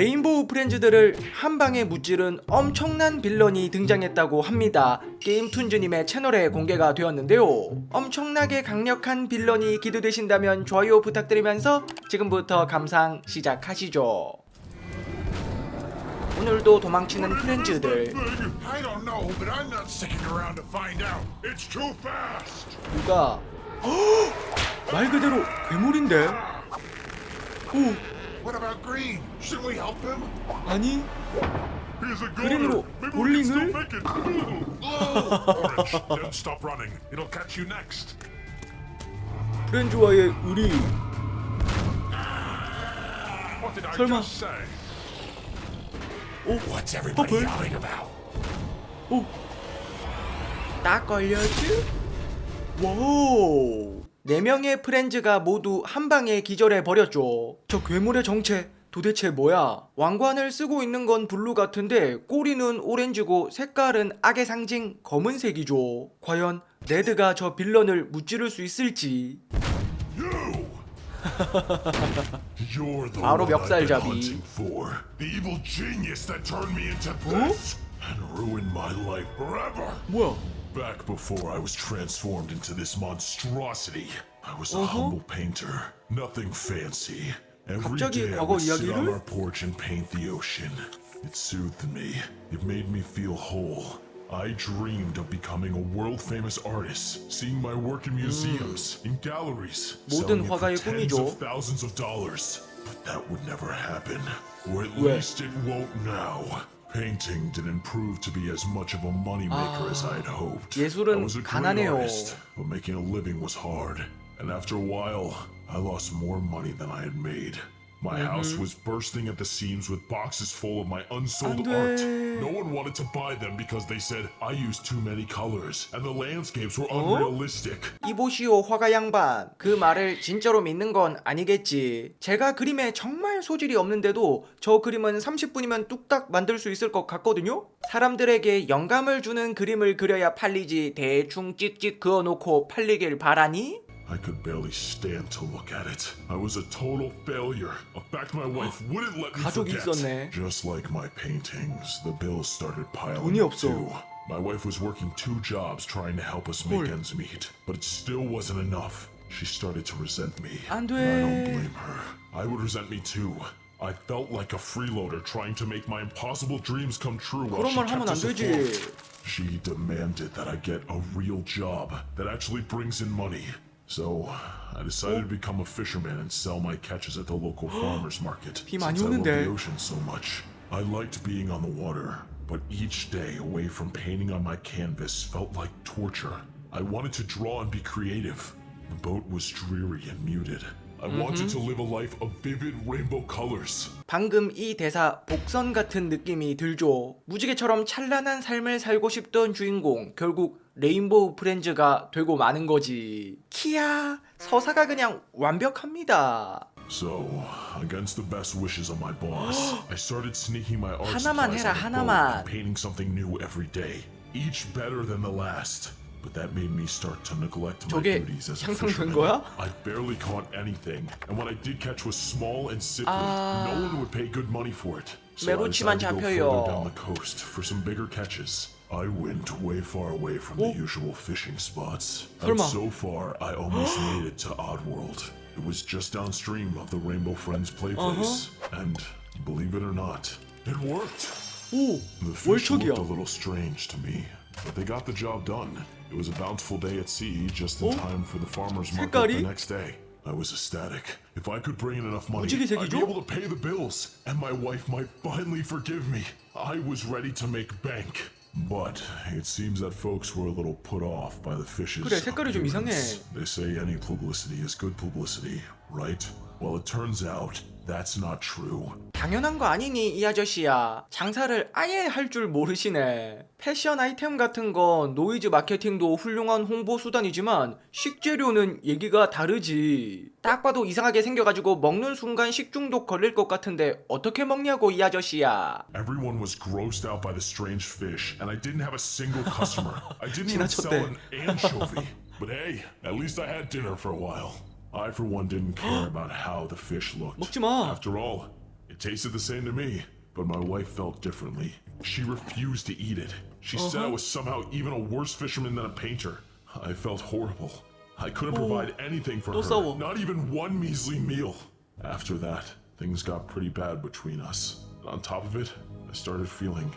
레인보우 프렌즈들을 한방에 무찌른 엄청난 빌런이 등장했다고 합니다. 게임툰즈님의 채널에 공개가 되었는데요. 엄청나게 강력한 빌런이 기대되신다면 좋아요 부탁드리면서 지금부터 감상 시작하시죠. 오늘도 도망치는 프렌즈들. 누가 말 그대로 괴물인데? 오, What about Green? Shouldn't we help him? 아니 He's a 그린으로 볼링을? Orange, don't stop running. It'll catch you next. 프렌즈와의 의리. What did I 설마. just say? 오, What's everybody 퍼플. yelling about? 오, 딱 걸렸지? 와우. 4명의 프렌즈가 모두 한방에 기절해 버렸죠. 저 괴물의 정체 도대체 뭐야? 왕관을 쓰고 있는 건 블루 같은데 꼬리는 오렌지고 색깔은 악의 상징 검은색이죠. 과연 레드가 저 빌런을 무찌를 수 있을지. You're the 바로 one I've been 멱살잡이. hunting for. The evil genius that turned me into this and ruined my life forever. 뭐야? Back before I was transformed into this monstrosity, I was a humble painter. Nothing fancy. Every 갑자기 day I 과거 would sit on 이야기를? our porch and paint the ocean. It soothed me. It made me feel whole. I dreamed of becoming a world-famous artist, seeing my work in museums, in galleries, 모든 selling it for 화가의 tens 꿈이죠. of thousands of dollars. But that would never happen. Or at 왜? least it won't now. Painting didn't prove to be as much of a moneymaker as I'd hoped. 예술은 I was a great 가난해요. artist, but making a living was hard. And after a while, I lost more money than I had made. My house was bursting at the seams with boxes full of my unsold 안 돼. art. No one wanted to buy them because they said I used too many colors and the landscapes were unrealistic. 이보시오 화가 양반. 그 말을 진짜로 믿는 건 아니겠지. 제가 그림에 정말 소질이 없는데도 저 그림은 30분이면 뚝딱 만들 수 있을 것 같거든요. 사람들에게 영감을 주는 그림을 그려야 팔리지 대충 찍찍 그어놓고 팔리길 바라니? I could barely stand to look at it. I was a total failure. A fact my wife wouldn't let me 가족이 forget. 있었네. Just like my paintings, the bills started piling 돈이 up 없어. too. My wife was working 2 jobs trying to help us make 헐. ends meet, but it still wasn't enough. She started to resent me. 안 And I don't 돼. blame her. I would resent me too. I felt like a freeloader trying to make my impossible dreams come true while 그런 she 말 하면 kept 안 us 되지. afloat. She demanded that I get a real job that actually brings in money. So I decided to become a fisherman and sell my catches at the local farmers market. 비 Since 많이 I love 오는데. the ocean so much, I liked being on the water. But each day away from painting on my canvas felt like torture. I wanted to draw and be creative. The boat was dreary and muted. I wanted to live a life of vivid rainbow colors. 방금 이 대사 복선 같은 느낌이 들죠. 무지개처럼 찬란한 삶을 살고 싶던 주인공 결국 레인보우 프렌즈가 되고 마는 거지. 키야 서사가 그냥 완벽합니다. So, against the best wishes of my boss, I started sneaking my art 하나만 supplies 해라, on the boat 하나만. and painting something new every day, each better than the last. But that made me start to neglect my 저게 duties as a 향상된 fisherman. 거야? I barely caught anything, and what I did catch was small and sickly. No one would pay good money for it. So I 메로치만 decided to go 잡혀요. further down the coast for some bigger catches. I went way far away from the usual fishing spots. And 설마. so far, I almost made it to Oddworld. It was just downstream of the Rainbow Friends play place. And believe it or not, it worked. 오 The fish 월척이야. looked a little strange to me, but they got the job done. It was a bountiful day at sea, just in time for the farmer's market 색깔이? the next day. I was ecstatic. If I could bring in enough money, 무지개색이죠? I'd be able to pay the bills, and my wife might finally forgive me. I was ready to make bank. But it seems that folks were a little put off by the fish's 그래, 색깔이 좀 이상해. appearance. They say any publicity is good publicity, right? Well, it turns out that's not true. 당연한 거 아니니 이 아저씨야. 장사를 아예 할 줄 모르시네. 패션 아이템 같은 건 노이즈 마케팅도 훌륭한 홍보 수단이지만 식재료는 얘기가 다르지. 딱 봐도 이상하게 생겨가지고 먹는 순간 식중독 걸릴 것 같은데 어떻게 먹냐고 이 아저씨야. Everyone was grossed out by the strange fish, and I didn't have a single customer. I didn't even 지나쳤대. sell an anchovy. But hey, at least I had dinner for a while. I, for one, didn't care about how the fish looked. 먹지 마. After all, it tasted the same to me, but my wife felt differently. She refused to eat it. She said I was somehow even a worse fisherman than a painter. I felt horrible. I couldn't provide anything for 또 her, 싸워. not even one measly meal. After that, things got pretty bad between us. On top of it, I started feeling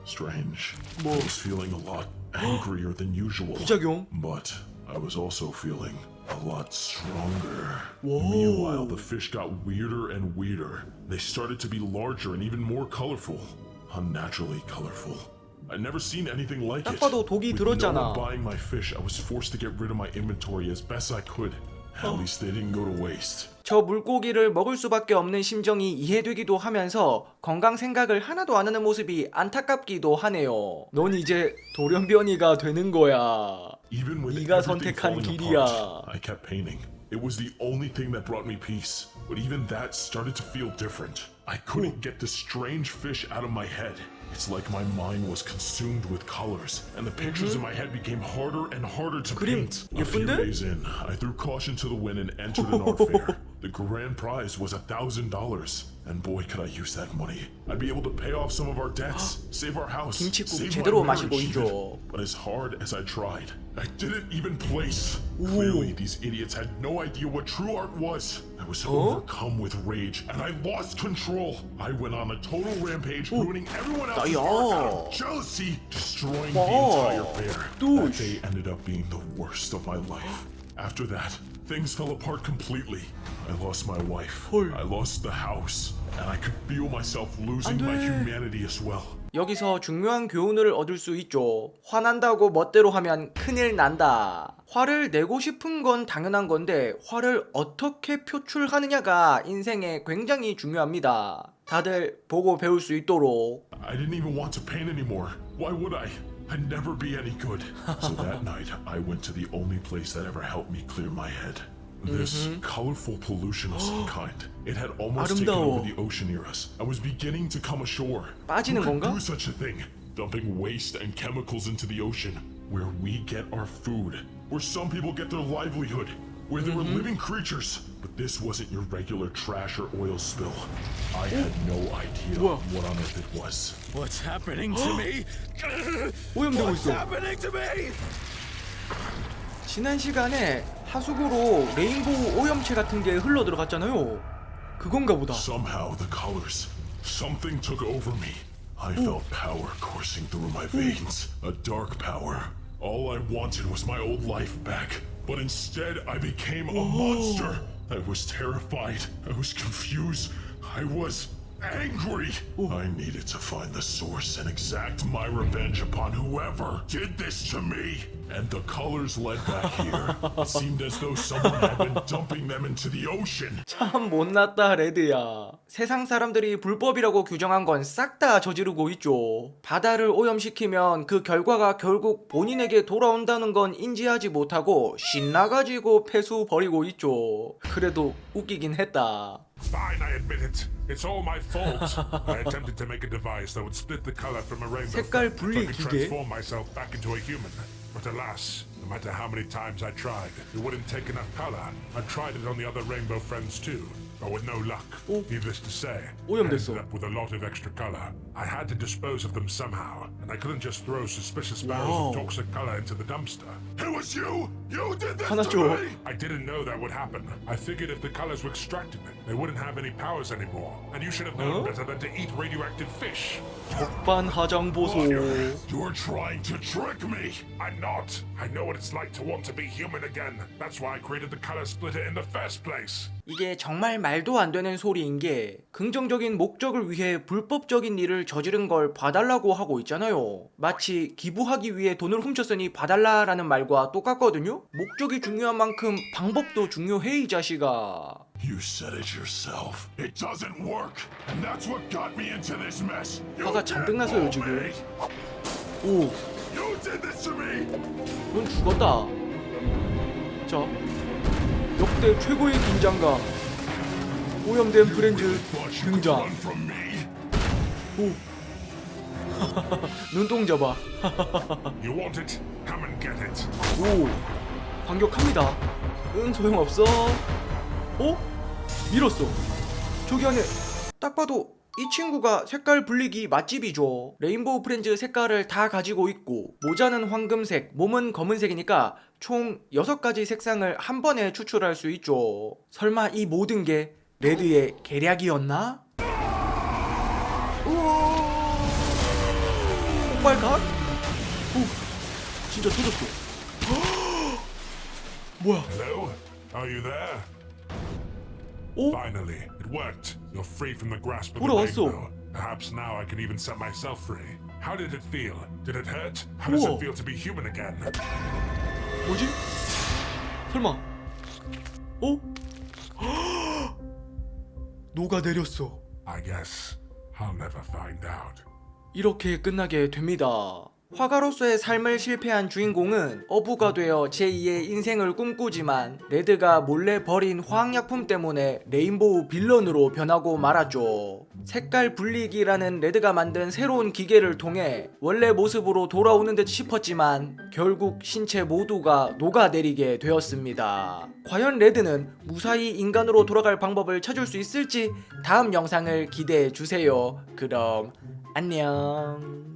strange. 뭐? I was feeling a lot angrier than usual. 부작용? But I was also feeling a lot stronger. Whoa. Meanwhile, the fish got weirder and weirder. They started to be larger and even more colorful. Unnaturally colorful. I'd never seen anything like 딱 it. 봐도 독이 With no 들었잖아. one buying my fish, I was forced to get rid of my inventory as best I could. At least they didn't go to waste. 저 물고기를 먹을 수밖에 없는 심정이 이해되기도 하면서 건강 생각을 하나도 안 하는 모습이 안타깝기도 하네요. 넌 이제 돌연변이가 되는 거야. Even with 네가 everything 선택한 falling 길이야. apart, I kept painting. It was the only thing that brought me peace. But even that started to feel different. I couldn't get the strange fish out of my head. It's like my mind was consumed with colors, and the pictures in my head became harder and harder to 그림 paint. A few 예쁜데? days in, I threw caution to the wind and entered an art fair. The grand prize was $1,000, and boy, could I use that money. I'd be able to pay off some of our debts, save our house, 김치국 save 제대로 my 마시고 marriage 있죠. even. But as hard as I tried, I didn't even place. Clearly, these idiots had no idea what true art was. I was overcome with rage, and I lost control. I went on a total rampage, ruining everyone else's art out of jealousy, destroying the entire fair. That day ended up being the worst of my life. After that, things fell apart completely. I lost my wife. I lost the house, and I could feel myself losing my humanity as well. 여기서 중요한 교훈을 얻을 수 있죠. 화난다고 멋대로 하면 큰일 난다. 화를 내고 싶은 건 당연한 건데 화를 어떻게 표출하느냐가 인생에 굉장히 중요합니다. 다들 보고 배울 수 있도록. I didn't even want to paint anymore. Why would I? I'd never be any good. So that night, I went to the only place that ever helped me clear my head. This colorful pollution of some kind. It had almost taken 아름다워. over the ocean near us. I was beginning to come ashore. 빠지는 Who could 건가? do such a thing? Dumping waste and chemicals into the ocean, where we get our food, where some people get their livelihood, where there were living creatures. But this wasn't your regular trash or oil spill. I had no idea 뭐야? what on earth it was. What's happening to me? 오염되고 What's 있어. happening to me? 지난 시간에 하수구로 레인보우 오염체 같은 게 흘러 들어갔잖아요. 그건가 보다. Somehow the colors, something took over me. I felt power coursing through my veins, a dark power. All I wanted was my old life back, but instead I became a monster. I was terrified, I was confused, I was angry. I needed to find the source and exact my revenge upon whoever did this to me. And the colors led back here. It seemed as though someone had been dumping them into the ocean. 참 못났다 레드야. 세상 사람들이 불법이라고 규정한 건 싹 다 저지르고 있죠. 바다를 오염시키면 그 결과가 결국 본인에게 돌아온다는 건 인지하지 못하고 신나가지고 폐수 버리고 있죠. 그래도 웃기긴 했다. Fine, I admit it. It's all my fault. I attempted to make a device that would split the color from a rainbow 색깔 so I 분리 could 기계? transform myself back into a human. But alas, no matter how many times I tried, it wouldn't take enough color. I tried it on the other rainbow friends too, but with no luck. Needless to say, I 오염됐어. ended up with a lot of extra color. I had to dispose of them somehow, and I couldn't just throw suspicious barrels Wow. of toxic color into the dumpster. It was you! You did this 하나 to 줘. me! I didn't know that would happen. I figured if the colors were extracted, they wouldn't have any powers anymore. And you should have known better than to eat radioactive fish. 적반하장 보소. You're trying to trick me! I'm not. I know what it's like to want to be human again. That's why I created the color splitter in the first place. 이게 정말 말도 안 되는 소리인 게 긍정적인 목적을 위해 불법적인 일을 저지른 걸 봐달라고 하고 있잖아요. 마치 기부하기 위해 돈을 훔쳤으니 봐달라라는 말과 똑같거든요. 목적이 중요한 만큼 방법도 중요해 이 자식아. You said it yourself. It doesn't work, and that's what got me into this mess. You 화가 잔뜩 나서요 can't 지금. fool me. 오, You did this to me. 넌 죽었다. 자, 역대 최고의 긴장감. 오염된 프렌즈 Thought you could 등장. run from me. 오, 눈동자 봐. You want it? Come and get it. 오, 반격합니다. 응, 소용없어. 어? 밀었어. 저기 안에 딱 봐도 이 친구가 색깔 분리기 맛집이죠. 레인보우 프렌즈 색깔을 다 가지고 있고 모자는 황금색, 몸은 검은색이니까 총 6가지 색상을 한 번에 추출할 수 있죠. 설마 이 모든 게 레드의 계략이었나? 우와! 폭발각? 오, 진짜 터졌어. 뭐야? Hello? Are you there? 오? Finally, it worked. You're free from the grasp of the 돌아왔어. rainbow. Perhaps now I can even set myself free. How did it feel? Did it hurt? How does 우와. it feel to be human again? 뭐지? 설마? 어? 녹아내렸어. I guess I'll never find out. 이렇게 끝나게 됩니다. 화가로서의 삶을 실패한 주인공은 어부가 되어 제2의 인생을 꿈꾸지만 레드가 몰래 버린 화학약품 때문에 레인보우 빌런으로 변하고 말았죠. 색깔 분리기라는 레드가 만든 새로운 기계를 통해 원래 모습으로 돌아오는 듯 싶었지만 결국 신체 모두가 녹아내리게 되었습니다. 과연 레드는 무사히 인간으로 돌아갈 방법을 찾을 수 있을지 다음 영상을 기대해 주세요. 그럼 안녕.